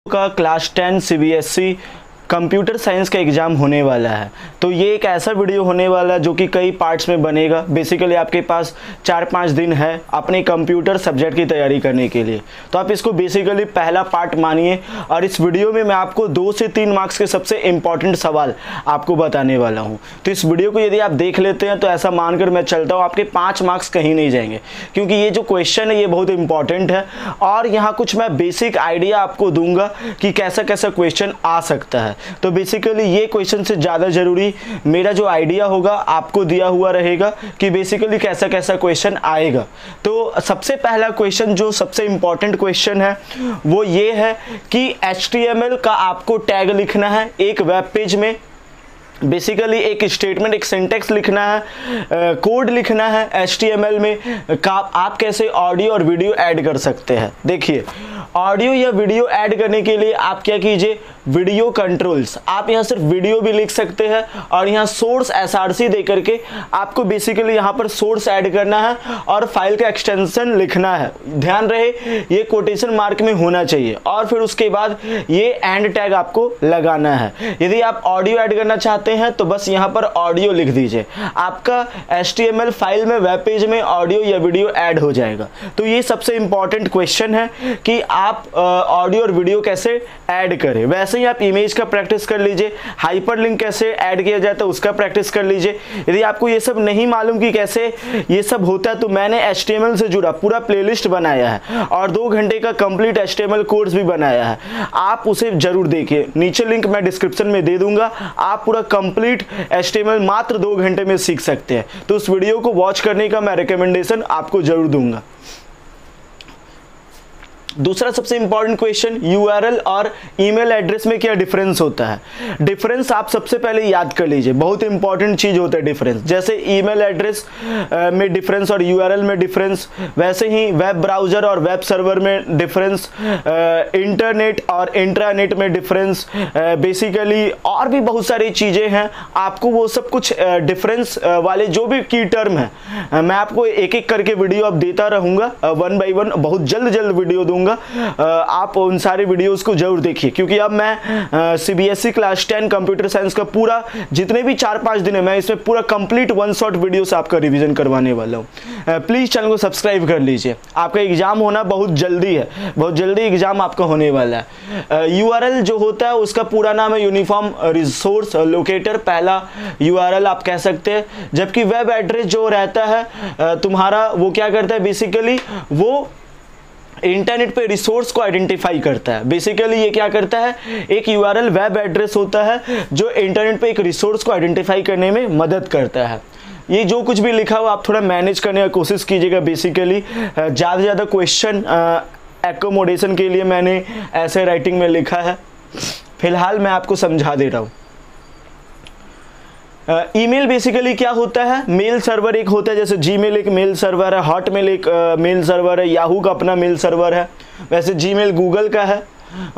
का class 10 CBSE computer science का exam होने वाला है। तो ये एक ऐसा वीडियो होने वाला है जो कि कई पार्ट्स में बनेगा। बेसिकली आपके पास 4-5 दिन है अपने कंप्यूटर सब्जेक्ट की तैयारी करने के लिए, तो आप इसको बेसिकली पहला पार्ट मानिए। और इस वीडियो में मैं आपको 2 से 3 मार्क्स के सबसे इंपॉर्टेंट सवाल आपको बताने वाला हूँ। तो इस वीडियो को यदि आप देख लेते हैं तो ऐसा मानकर मैं चलता हूँ आपके 5 मार्क्स कहीं नहीं जाएंगे, क्योंकि ये जो क्वेश्चन है ये बहुत इंपॉर्टेंट है। और यहाँ कुछ मैं बेसिक आइडिया आपको दूंगा कि कैसा कैसा क्वेश्चन आ सकता है। तो बेसिकली ये क्वेश्चन से ज़्यादा ज़रूरी मेरा जो आइडिया होगा आपको दिया हुआ रहेगा कि बेसिकली कैसा कैसा क्वेश्चन आएगा। तो सबसे पहला क्वेश्चन जो सबसे इंपॉर्टेंट क्वेश्चन है वो ये है कि HTML का आपको टैग लिखना है एक वेब पेज में। बेसिकली एक स्टेटमेंट, एक सिंटेक्स लिखना है, कोड लिखना है HTML में आप कैसे ऑडियो और वीडियो ऐड कर सकते हैं। देखिए, ऑडियो या वीडियो ऐड करने के लिए आप क्या कीजिए, वीडियो कंट्रोल्स, आप यहाँ सिर्फ वीडियो भी लिख सकते हैं और यहाँ सोर्स SRC दे करके आपको बेसिकली यहाँ पर सोर्स ऐड करना है और फाइल का एक्सटेंशन लिखना है। ध्यान रहे ये कोटेशन मार्क में होना चाहिए। और फिर उसके बाद ये एंड टैग आपको लगाना है। यदि आप ऑडियो ऐड करना चाहते हैं तो बस यहाँ पर ऑडियो लिख दीजिए, आपका HTML फाइल में वेब पेज में ऑडियो या वीडियो ऐड हो जाएगा। तो ये सबसे इंपॉर्टेंट क्वेश्चन है कि आप ऑडियो और वीडियो कैसे ऐड करें। वैसे ही आप इमेज का प्रैक्टिस कर लीजिए, हाइपरलिंक कैसे ऐड किया जाता है उसका प्रैक्टिस कर लीजिए। यदि आपको ये सब नहीं मालूम कि कैसे ये सब होता है तो मैंने HTML से जुड़ा पूरा प्लेलिस्ट बनाया है और 2 घंटे का कंप्लीट HTML कोर्स भी बनाया है, आप उसे जरूर देखिए। नीचे लिंक मैं डिस्क्रिप्शन में दे दूंगा, आप पूरा कंप्लीट HTML मात्र 2 घंटे में सीख सकते हैं। तो उस वीडियो को वॉच करने का मैं रिकमेंडेशन आपको जरूर दूंगा। दूसरा सबसे इंपॉर्टेंट क्वेश्चन, यूआरएल और ईमेल एड्रेस में क्या डिफरेंस होता है। डिफरेंस आप सबसे पहले याद कर लीजिए, बहुत इंपॉर्टेंट चीज होता है डिफरेंस। जैसे ईमेल एड्रेस में डिफरेंस और यूआरएल में डिफरेंस, वैसे ही वेब ब्राउजर और वेब सर्वर में डिफरेंस, इंटरनेट और इंट्रानेट में डिफरेंस, बेसिकली और भी बहुत सारी चीजें हैं। आपको वो सब कुछ डिफरेंस वाले जो भी की टर्म है मैं आपको एक एक करके वीडियो अब देता रहूंगा, 1 बाय 1 बहुत जल्द वीडियो दूंगा। आप उन सारे वीडियोस को जरूर देखिए, क्योंकि अब मैं सीबीएसई क्लास 10 कंप्यूटर साइंस का पूरा जितने भी 4-5 दिन है मैं इसमें पूरा कंप्लीट 1 शॉट वीडियो से आपका रिवीजन करवाने वाला हूं। प्लीज चैनल को सब्सक्राइब कर लीजिए। आपका एग्जाम होना बहुत जल्दी है, बहुत जल्दी एग्जाम आपका होने वाला है। यूआरएल जो होता है उसका पूरा नाम है यूनिफॉर्म रिसोर्स लोकेटर, पहला यूआरएल आप कह सकते हैं। जबकि वेब एड्रेस जो रहता है तुम्हारा, वो क्या करता है, बेसिकली वो इंटरनेट पे रिसोर्स को आइडेंटिफाई करता है। बेसिकली ये क्या करता है, एक यूआरएल वेब एड्रेस होता है जो इंटरनेट पे एक रिसोर्स को आइडेंटिफाई करने में मदद करता है। ये जो कुछ भी लिखा हो आप थोड़ा मैनेज करने की कोशिश कीजिएगा। बेसिकली ज़्यादा से ज़्यादा क्वेश्चन एकोमोडेशन के लिए मैंने ऐसे राइटिंग में लिखा है। फिलहाल मैं आपको समझा दे रहा हूँ। ईमेल बेसिकली क्या होता है, मेल सर्वर एक होता है, जैसे जीमेल एक मेल सर्वर है, हॉटमेल एक मेल सर्वर है, याहू का अपना मेल सर्वर है। वैसे जीमेल गूगल का है,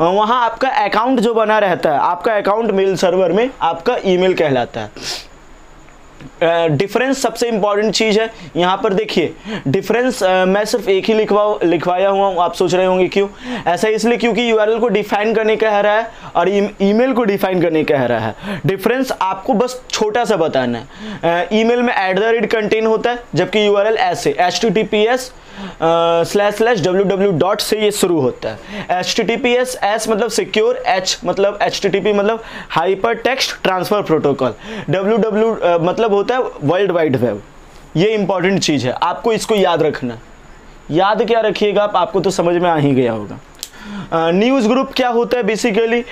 वहाँ आपका अकाउंट जो बना रहता है, आपका अकाउंट मेल सर्वर में आपका ईमेल कहलाता है। डिफरेंस सबसे इंपॉर्टेंट चीज है। यहाँ पर देखिए डिफरेंस मैं सिर्फ एक ही लिखवाया हुआ हूँ। आप सोच रहे होंगे क्यों ऐसा, इसलिए क्योंकि यूआरएल को डिफाइन करने कह रहा है और ईमेल को डिफाइन करने कह रहा है। डिफरेंस आपको बस छोटा सा बताना है। ईमेल में @ कंटेन होता है, जबकि यूआरएल ऐसे https //www से ये शुरू होता है। https S मतलब सिक्योर, H मतलब HTTP मतलब hyper text transfer protocol, www मतलब होता है वर्ल्ड वाइड वेब। ये इंपॉर्टेंट चीज है, आपको इसको याद रखना। याद क्या रखिएगा आप, आपको तो समझ में आ ही गया होगा। न्यूज ग्रुप क्या होता है, basically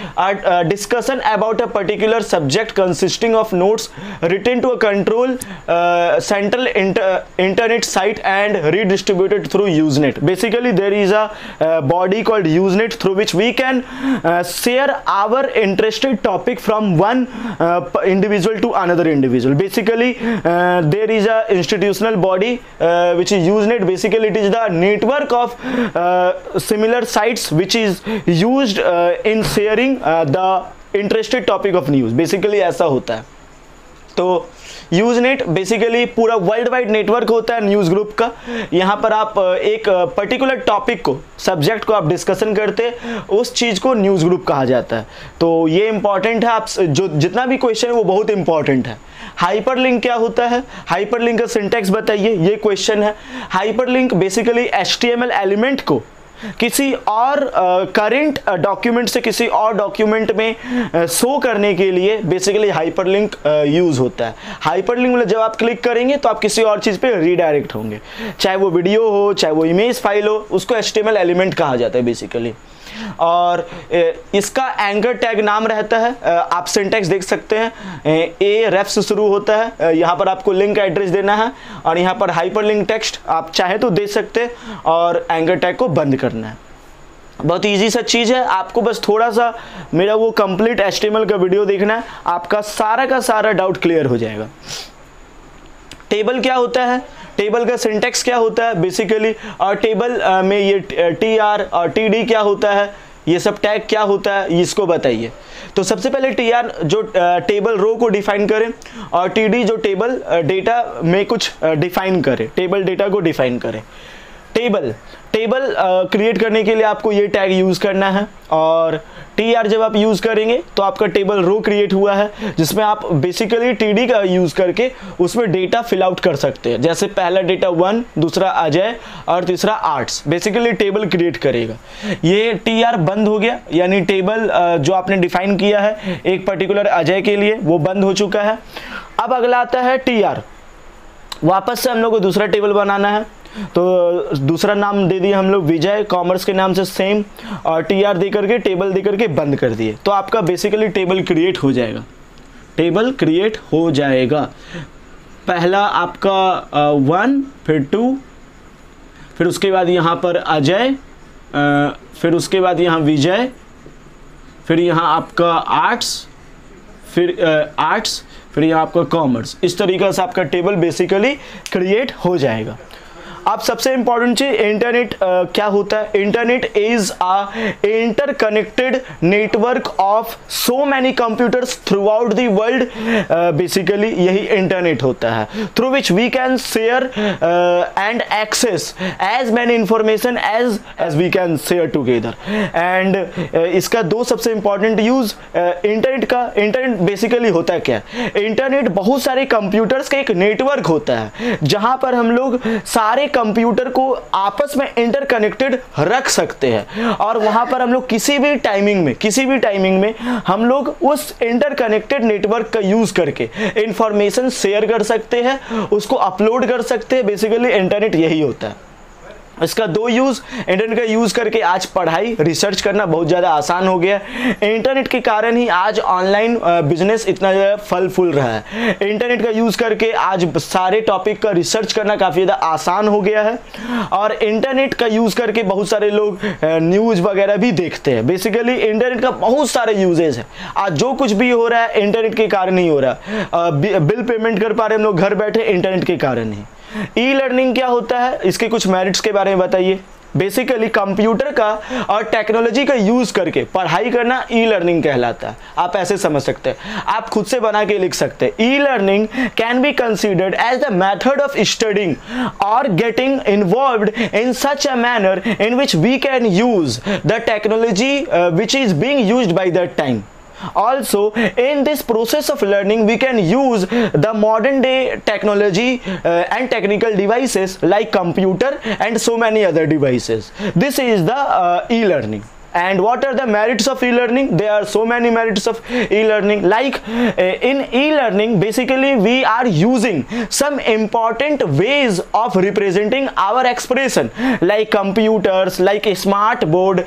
discussion about a particular subject consisting of notes written to a control central internet site and redistributed through Usenet. Basically there is a body called Usenet through which we can share our interested topic from one individual to another individual. Basically there is a institutional body which is Usenet. Basically it is the network of similar sites which is used in sharing the interested topic of news. Basically ऐसा होता है। तो Usenet basically पूरा world wide network होता है news group का। यहाँ पर आप एक पर्टिकुलर टॉपिक को, सब्जेक्ट को आप डिस्कशन करते हैं, उस चीज़ को न्यूज़ ग्रुप कहा जाता है। तो ये इंपॉर्टेंट है, आप जो जितना भी क्वेश्चन है वो बहुत इंपॉर्टेंट है। हाइपरलिंक क्या होता है, हाइपरलिंक का सिंटैक्स बताइए, ये क्वेश्चन है। हाइपरलिंक बेसिकली HTML एलिमेंट को किसी और करंट डॉक्यूमेंट से किसी और डॉक्यूमेंट में शो करने के लिए बेसिकली हाइपरलिंक यूज होता है। हाइपरलिंक में जब आप क्लिक करेंगे तो आप किसी और चीज़ पे रीडायरेक्ट होंगे, चाहे वो वीडियो हो, चाहे वो इमेज फाइल हो, उसको HTML एलिमेंट कहा जाता है बेसिकली। और इसका एंकर टैग नाम रहता है, आप सिंटैक्स देख सकते हैं, ए रेफ से शुरू होता है, यहाँ पर आपको लिंक एड्रेस देना है और यहाँ पर हाइपरलिंक टेक्स्ट आप चाहे तो दे सकते हैं और एंकर टैग को बंद करना है। बहुत इजी सा चीज़ है, आपको बस थोड़ा सा मेरा वो कंप्लीट HTML का वीडियो देखना है, आपका सारा का सारा डाउट क्लियर हो जाएगा। टेबल क्या होता है, टेबल का सिंटैक्स क्या होता है बेसिकली, और टेबल में ये TR और TD क्या होता है, ये सब टैग क्या होता है, इसको बताइए। तो सबसे पहले TR जो टेबल रो को डिफाइन करे और TD जो टेबल डेटा में कुछ डिफाइन करे, टेबल डेटा को डिफाइन करे। टेबल क्रिएट करने के लिए आपको ये टैग यूज़ करना है और TR जब आप यूज़ करेंगे तो आपका टेबल रो क्रिएट हुआ है जिसमें आप बेसिकली TD का यूज़ करके उसमें डेटा फिल आउट कर सकते हैं। जैसे पहला डेटा 1, दूसरा अजय और तीसरा आर्ट्स, बेसिकली टेबल क्रिएट करेगा। ये TR बंद हो गया, यानी टेबल जो आपने डिफाइन किया है एक पर्टिकुलर अजय के लिए वो बंद हो चुका है। अब अगला आता है TR, वापस से हम लोग को दूसरा टेबल बनाना है, तो दूसरा नाम दे दिए हम लोग विजय, कॉमर्स के नाम से सेम, और TR दे करके टेबल दे करके बंद कर दिए। तो आपका बेसिकली टेबल क्रिएट हो जाएगा, टेबल क्रिएट हो जाएगा। पहला आपका 1, फिर 2, फिर उसके बाद यहाँ पर अजय, फिर उसके बाद यहाँ विजय, फिर यहाँ आपका आर्ट्स, फिर यहाँ आपका कॉमर्स। इस तरीके से आपका टेबल बेसिकली क्रिएट हो जाएगा। अब सबसे इंपॉर्टेंट चीज इंटरनेट क्या होता है। Internet is a interconnected network of so many computers throughout the world. Basically यही इंटरनेट होता है, through which we can share and access as many information as we can share together. And इसका दो सबसे important use internet basically होता है क्या, internet बहुत सारे कंप्यूटर्स का एक नेटवर्क होता है जहां पर हम लोग सारे कंप्यूटर को आपस में इंटरकनेक्टेड रख सकते हैं और वहां पर हम लोग किसी भी टाइमिंग में हम लोग उस इंटरकनेक्टेड नेटवर्क का यूज करके इंफॉर्मेशन शेयर कर सकते हैं, उसको अपलोड कर सकते हैं। बेसिकली इंटरनेट यही होता है। इसका दो यूज, इंटरनेट का यूज करके आज पढ़ाई रिसर्च करना बहुत ज़्यादा आसान हो गया। इंटरनेट के कारण ही आज ऑनलाइन बिजनेस इतना ज़्यादा फल फूल रहा है। इंटरनेट का यूज करके आज सारे टॉपिक का रिसर्च करना काफ़ी ज़्यादा आसान हो गया है और इंटरनेट का यूज करके बहुत सारे लोग न्यूज़ वगैरह भी देखते हैं। बेसिकली इंटरनेट का बहुत सारे यूजेज है। आज जो कुछ भी हो रहा है इंटरनेट के कारण ही हो रहा है। बिल पेमेंट कर पा रहे हम लोग घर बैठे इंटरनेट के कारण ही। ई लर्निंग क्या होता है, इसके कुछ मेरिट्स के बारे में बताइए। बेसिकली कंप्यूटर का और टेक्नोलॉजी का यूज करके पढ़ाई करना ई लर्निंग कहलाता है। आप ऐसे समझ सकते हैं, आप खुद से बना के लिख सकते हैं। E learning can be considered as the method of studying और getting involved in such a manner in which we can use the technology which is being used by that time. Also, in this process of learning, we can use the modern day technology and technical devices like computer and so many other devices. This is the e-learning. And what are the merits of e-learning? There are so many merits of e-learning. Like in e-learning, basically we are using some important ways of representing our expression, like computers, like a smart board,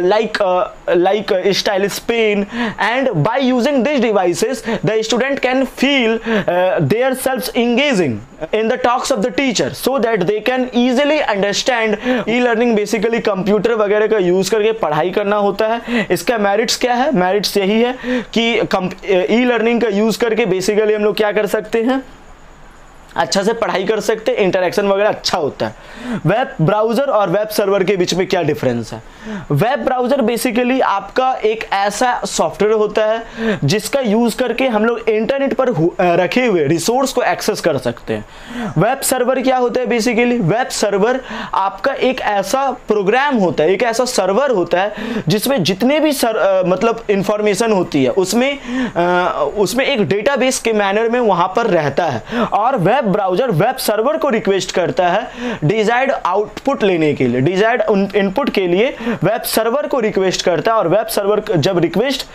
like a stylus pen. And by using these devices, the student can feel themselves engaging in the talks of the teacher, so that they can easily understand. E-learning basically computer वगैरह का use करके पढ़ाई करना होता है। इसका merits क्या है, मेरिट्स यही है कि ई लर्निंग का यूज करके बेसिकली हम लोग क्या कर सकते हैं, अच्छा से पढ़ाई कर सकते हैं, इंटरेक्शन वगैरह अच्छा होता है। वेब ब्राउज़र और वेब सर्वर के बीच में क्या डिफरेंस है? वेब ब्राउज़र बेसिकली आपका एक ऐसा सॉफ्टवेयर होता है जिसका यूज़ करके हम लोग इंटरनेट पर रखे हुए रिसोर्स को एक्सेस कर सकते हैं। वेब सर्वर क्या होता है? बेसिकली वेब सर्वर आपका एक ऐसा प्रोग्राम होता है, एक ऐसा सर्वर होता है जिसमें जितने भी मतलब इंफॉर्मेशन होती है उसमें एक डेटाबेस के मैनर में वहां पर रहता है, और वेब ब्राउज़र वेब सर्वर को रिक्वेस्ट करता है डिजायर्ड आउटपुट लेने के लिए, डिजायर्ड इनपुट के लिए वेब सर्वर को रिक्वेस्ट करता है, और वेब सर्वर जब रिक्वेस्ट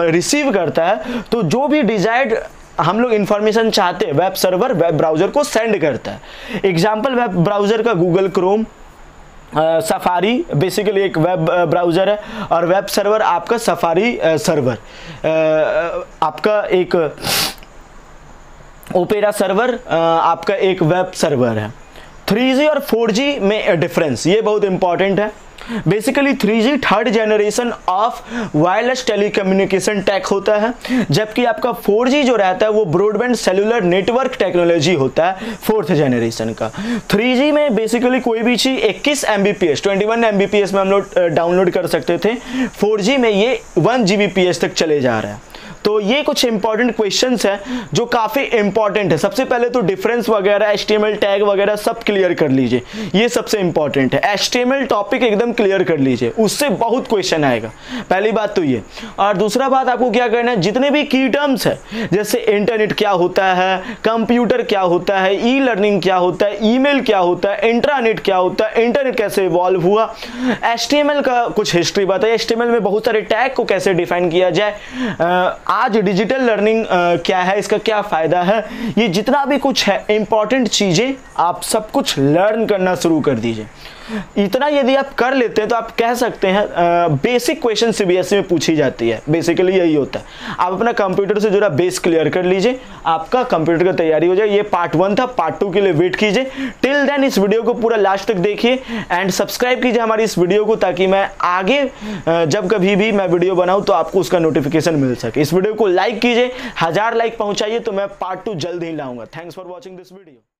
रिसीव करता है तो जो भी डिजायर्ड हम लोग इंफॉर्मेशन चाहते हैं वेब सर्वर वेब ब्राउज़र को सेंड करता है। एग्जाम्पल वेब ब्राउज़र का गूगल क्रोम, सफारी बेसिकली एक वेब ब्राउज़र है, और वेब सर्वर आपका सफारी सर्वर, आपका एक ओपेरा सर्वर आपका एक वेब सर्वर है। 3G और 4G में डिफरेंस, ये बहुत इंपॉर्टेंट है। Basically 3G third generation of wireless telecommunication tech होता है, जबकि आपका 4G जो रहता है वो ब्रॉडबैंड सेलुलर नेटवर्क टेक्नोलॉजी होता है फोर्थ जनरेशन का। 3G में बेसिकली कोई भी चीज़ 21 Mbps 21 Mbps में हम लोग डाउनलोड कर सकते थे, 4G में ये 1 Gbps तक चले जा रहा है। तो ये कुछ इंपॉर्टेंट क्वेश्चंस हैं जो काफ़ी इंपॉर्टेंट है। सबसे पहले तो डिफरेंस वगैरह HTML टैग वगैरह सब क्लियर कर लीजिए, ये सबसे इंपॉर्टेंट है। HTML टॉपिक एकदम क्लियर कर लीजिए, उससे बहुत क्वेश्चन आएगा, पहली बात तो ये। और दूसरा बात आपको क्या करना है, जितने भी की टर्म्स है जैसे इंटरनेट क्या होता है, कंप्यूटर क्या होता है, ई लर्निंग क्या होता है, ईमेल क्या होता है, इंट्रानेट क्या होता है, इंटरनेट कैसे इवॉल्व हुआ, HTML का कुछ हिस्ट्री बताइए, HTML में बहुत सारे टैग को कैसे डिफाइन किया जाए, आज डिजिटल लर्निंग क्या है, इसका क्या फ़ायदा है, ये जितना भी कुछ है इंपॉर्टेंट चीज़ें आप सब कुछ लर्न करना शुरू कर दीजिए। इतना यदि आप कर लेते हैं तो आप कह सकते हैं बेसिक क्वेश्चन CBSE में पूछी जाती है, बेसिकली यही होता है। आप अपना कंप्यूटर से जुड़ा बेस क्लियर कर लीजिए, आपका कंप्यूटर की तैयारी हो जाए। ये पार्ट 1 था, पार्ट 2 के लिए वेट कीजिए। टिल देन इस वीडियो को पूरा लास्ट तक देखिए एंड सब्सक्राइब कीजिए हमारी इस वीडियो को, ताकि मैं आगे जब कभी भी मैं वीडियो बनाऊँ तो आपको उसका नोटिफिकेशन मिल सके। इस वीडियो को लाइक कीजिए, 1000 लाइक पहुँचाइए तो मैं पार्ट 2 जल्द ही लाऊंगा। Thanks for watching this video.